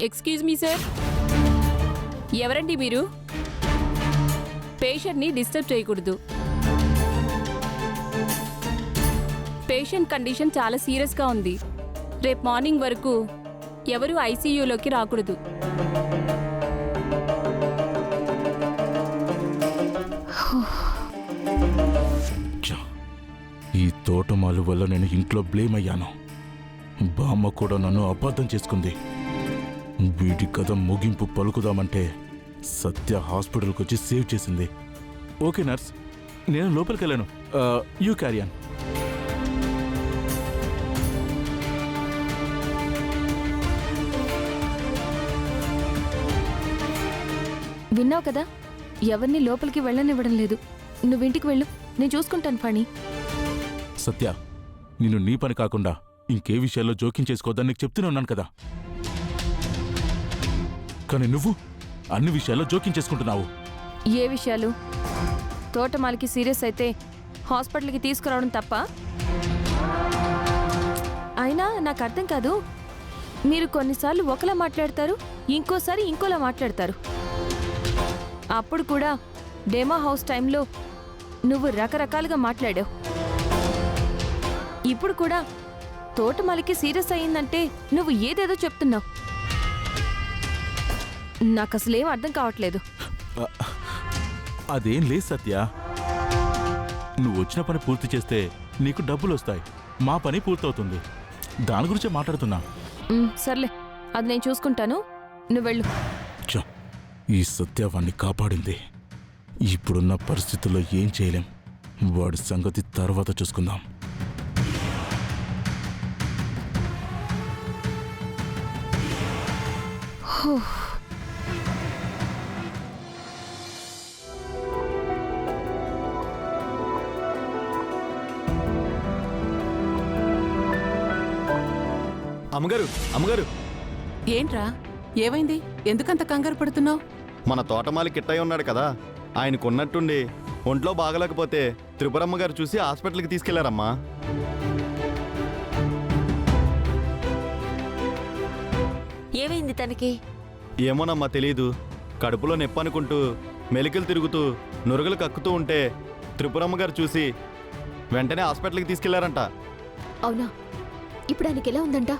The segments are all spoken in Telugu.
ఎక్స్క్యూజ్ మీ సార్, ఎవరండి మీరు? పేషెంట్ని డిస్టర్బ్ చేయకూడదు. పేషెంట్ కండిషన్ చాలా సీరియస్గా ఉంది. రేపు మార్నింగ్ వరకు ఎవరు ఐసీయూలోకి రాకూడదు. ఈ తోటమాలు వల్ల నేను ఇంట్లో బ్లేమ్ అయ్యాను. బామ్మ కూడా నన్ను అబద్ధం చేసుకుంది. వీడి కథ ముగింపు పలుకుదామంటే సత్య హాస్పిటల్కి వచ్చి సేవ్ చేసింది. ఓకే నర్స్, నేను లోపలికి వెళ్ళాను. You carry on. విన్నావు కదా, ఎవరిని లోపలికి వెళ్ళనివ్వడం లేదు. నువ్వింటికి వెళ్ళు, నేను చూసుకుంటాను ఫణి. సత్య, నేను నీ పని కాకుండా ఇంకే విషయాల్లో జోక్యం చేసుకోవద్దని నీకు చెప్తూనే ఉన్నాను కదా. కానీ నువ్వు అన్ని విషయాల్లో జోక్యం చేసుకుంటున్నావు. ఏ విషయాలు? తోటమాలికి సీరియస్ అయితే హాస్పిటల్కి తీసుకురావడం తప్ప? అయినా నాకు అర్థం కాదు, మీరు కొన్నిసార్లు ఒకలా మాట్లాడతారు, ఇంకోసారి ఇంకోలా మాట్లాడతారు. అప్పుడు కూడా డేమా హౌస్ టైంలో నువ్వు రకరకాలుగా మాట్లాడావు. ఇప్పుడు కూడా తోటమాలికి సీరియస్ అయ్యిందంటే నువ్వు ఏదేదో చెప్తున్నావు. నాకు అసలేం అర్థం కావట్లేదు. అదేం లేదు సత్య, నువ్వు వచ్చిన పని పూర్తి చేస్తే నీకు డబ్బులు వస్తాయి, మా పని పూర్తవుతుంది. దాని గురించే మాట్లాడుతున్నా. సర్లే, అది నేను చూసుకుంటాను, నువ్వు వెళ్ళు. ఈ సత్య వాణ్ణి కాపాడింది. ఇప్పుడున్న పరిస్థితుల్లో ఏం చేయలేం. వాడి సంగతి తర్వాత చూసుకుందాం. అమ్మగారు, అమ్మగారు, ఏంట్రా, ఏమైంది? ఎందుకంత కంగారు పడుతున్నావు? మన తోటమాలి కిట్టయ్య ఉన్నాడు కదా, ఆయనకున్నట్టుండి ఒంట్లో బాగలేకపోతే త్రిపురమ్మ గారు చూసి హాస్పిటల్కి తీసుకెళ్లారమ్మా. ఏమైంది తనకి? ఏమోనమ్మా తెలీదు. కడుపులో నొప్పి అనుకుంటూ మెలికలు తిరుగుతూ నురగలు కక్కుతూ ఉంటే త్రిపురమ్మ గారు చూసి వెంటనే హాస్పిటల్కి తీసుకెళ్లారంట. అవునా? ఇప్పుడు ఆయనకి ఎలా ఉందంట?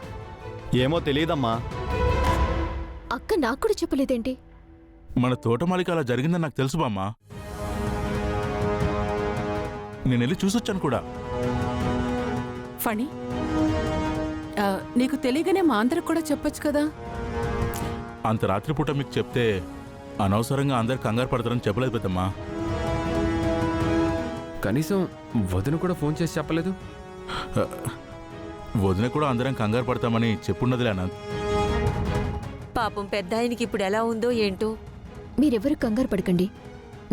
ఏమో తెలియదమ్మా. అక్క నాకు కూడా చెప్పలేదేంటి? మన తోటమాలికి అలా జరిగిందని నాకు తెలుసు బామ్మ. నేను వెళ్ళి చూసొచ్చాను కూడా. ఫణి, నీకు తెలియగానే మా అందరికి కూడా చెప్పొచ్చు కదా. అంత రాత్రిపూట మీకు చెప్తే అనవసరంగా అందరు కంగారు పడతారని చెప్పలేదు పెద్దమ్మా. కనీసం వదిన కూడా ఫోన్ చేసి చెప్పలేదు. వదిన కూడా అందరం కంగారు పడతామని చెప్పున్నదిలే అనంత్. పాపం పెద్ద ఆయనకి ఇప్పుడు ఎలా ఉందో ఏంటో. మీరెవరు కంగారు పడకండి.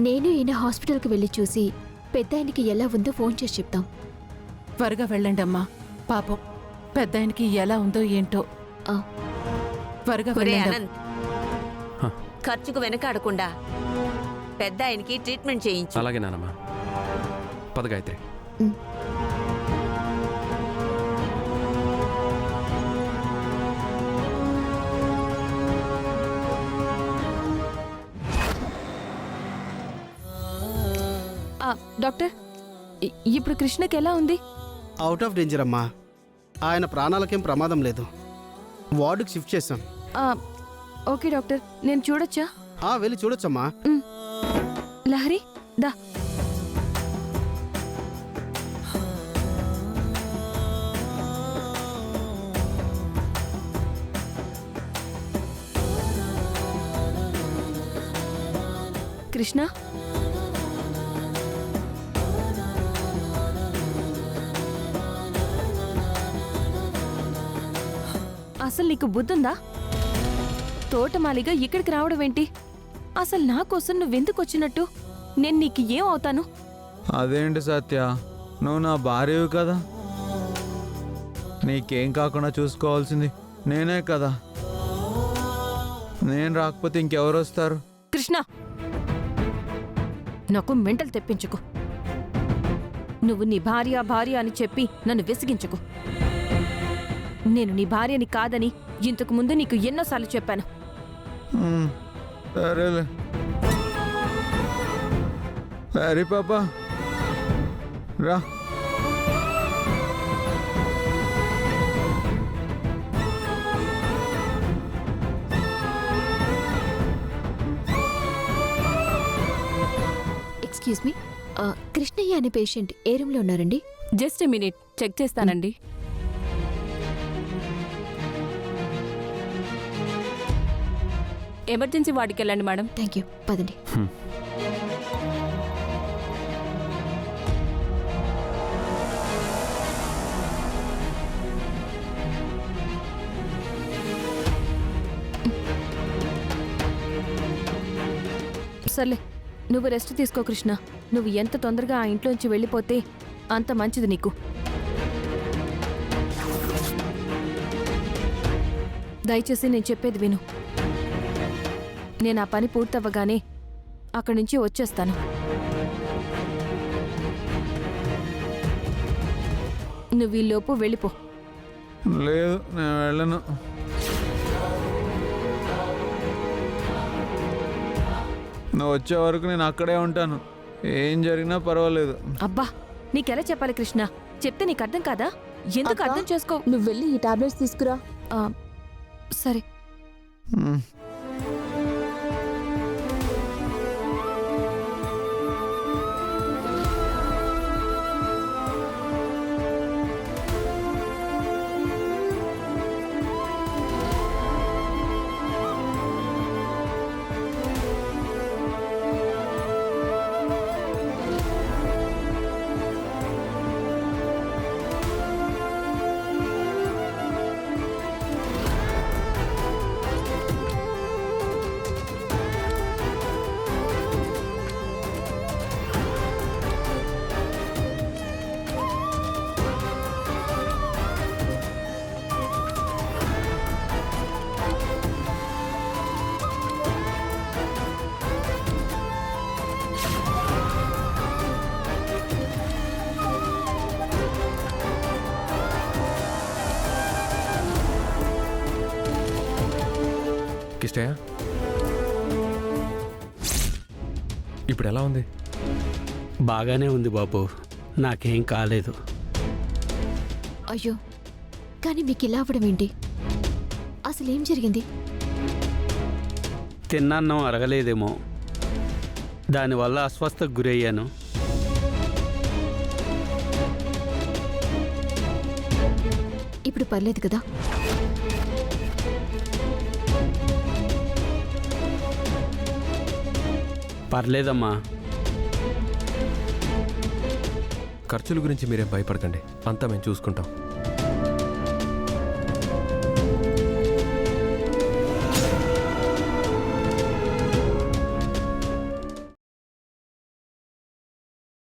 నేను ఈయన హాస్పిటల్కి వెళ్ళి చూసి పెద్ద ఆయనకి ఎలా ఉందో ఫోన్ చేసి చెప్తాం. త్వరగా వెళ్ళండి అమ్మా. పాపం పెద్ద ఆయనకి ఎలా ఉందో ఏంటో. త్వరగా ఒరే వెళ్ళండి. అనంత్, ఖర్చుకు వెనకాడకుండా పెద్ద ఆయనకి ట్రీట్మెంట్ చేయించు. అలాగే నానమ్మా. పద గాయత్రి. డాక్టర్, ఇప్పుడు కృష్ణకి ఎలా ఉంది? అవుట్ ఆఫ్ డేంజర్ అమ్మా. ఆయన ప్రాణాలకేం ప్రమాదం లేదు. వార్డుకి షిఫ్ట్ చేశాం. ఓకే డాక్టర్, నేను చూడొచ్చా? వెళ్ళి చూడొచ్చమ్మా. లహరి దా. కృష్ణ, అసలు నీకు బుద్ధుందా? తోటమాలిగా ఇక్కడికి రావడం ఏంటి? అసలు నా కోసం నువ్వెందుకు వచ్చినట్టు? నేను నీకు ఏం అవుతాను? అదేంటి సత్య, నువ్వు నా భార్యవి కదా, నీకేం కాకుండా చూసుకోవాల్సింది నేనే కదా. నేను రాకపోతే ఇంకెవరు వస్తారు? కృష్ణ, నాకు మెంటల్ తెప్పించుకో. నువ్వు నీ భార్య భార్య అని చెప్పి నన్ను విసిగించుకో. నేను నీ భార్యని కాదని ఇంతకు ముందు నీకు ఎన్నోసార్లు చెప్పాను. సరేలే. సరే పాపా, రా. ఎక్స్క్యూజ్ మీ, కృష్ణయ్య అనే పేషెంట్ ఏ రూమ్లో ఉన్నారండి? జస్ట్ మినిట్ చెక్ చేస్తానండి. ఎమర్జెన్సీ వార్డుకి వెళ్ళండి మేడం. థ్యాంక్ యూ, పదండి. సర్లే, నువ్వు రెస్ట్ తీసుకో కృష్ణ. నువ్వు ఎంత తొందరగా ఆ ఇంట్లోంచి వెళ్ళిపోతే అంత మంచిది నీకు. దయచేసి నేను చెప్పేది విను. నేను ఆ పని పూర్తవ్వగానే అక్కడి నుంచి వచ్చేస్తాను. నువ్వు ఈలోపు వెళ్ళిపో. లేదు, నేను వెళ్ళను. నువ్వు వచ్చే వరకు నేను అక్కడే ఉంటాను. ఏం జరిగినా పర్వాలేదు. అబ్బా, నీకెలా చెప్పాలి కృష్ణ? చెప్తే నీకు అర్థం కాదా? ఎందుకు అర్థం చేసుకో? నువ్వు వెళ్ళి ఈ టాబ్లెట్స్ తీసుకురా. సరే. మ్మ్. కిష్టయ్య, ఇప్పుడు ఎలా ఉంది? బాగానే ఉంది బాబు, నాకేం కాలేదు. అయ్యో, కానీ మీకు ఇలా అవ్వడం ఏంటి? అసలేం జరిగింది? తిన్నాన్నం అరగలేదేమో, దానివల్ల అస్వస్థకు గురయ్యాను. ఇప్పుడు పర్లేదు కదా? పర్లేదమ్మా. ఖర్చుల గురించి మీరేం భయపడకండి, అంతా మేము చూసుకుంటాం.